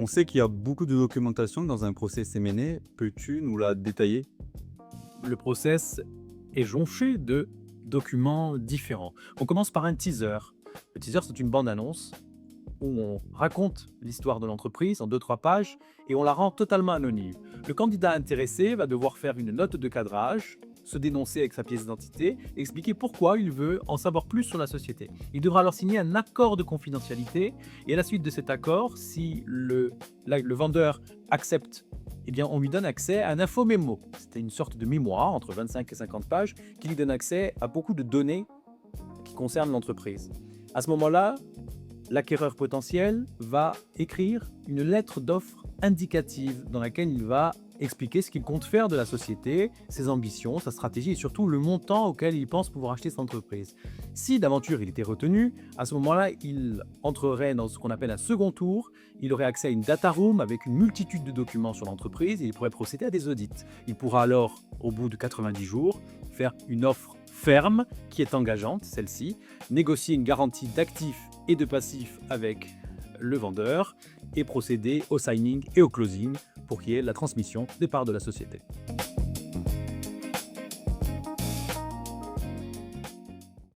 On sait qu'il y a beaucoup de documentation dans un process M&A. Peux-tu nous la détailler? Le process est jonché de documents différents. On commence par un teaser. Le teaser, c'est une bande-annonce où on raconte l'histoire de l'entreprise en 2-3 pages et on la rend totalement anonyme. Le candidat intéressé va devoir faire une note de cadrage, se dénoncer avec sa pièce d'identité, expliquer pourquoi il veut en savoir plus sur la société. Il devra alors signer un accord de confidentialité et à la suite de cet accord, si le vendeur accepte, eh bien, on lui donne accès à un infomémo. C'était une sorte de mémoire entre 25 et 50 pages qui lui donne accès à beaucoup de données qui concernent l'entreprise. À ce moment-là, l'acquéreur potentiel va écrire une lettre d'offre indicative dans laquelle il va expliquer ce qu'il compte faire de la société, ses ambitions, sa stratégie et surtout le montant auquel il pense pouvoir acheter cette entreprise. Si d'aventure il était retenu, à ce moment-là, il entrerait dans ce qu'on appelle un second tour. Il aurait accès à une data room avec une multitude de documents sur l'entreprise et il pourrait procéder à des audits. Il pourra alors, au bout de 90 jours, faire une offre ferme qui est engageante, celle-ci, négocier une garantie d'actifs et de passifs avec le vendeur et procéder au signing et au closing pour qu'il y ait la transmission des parts de la société.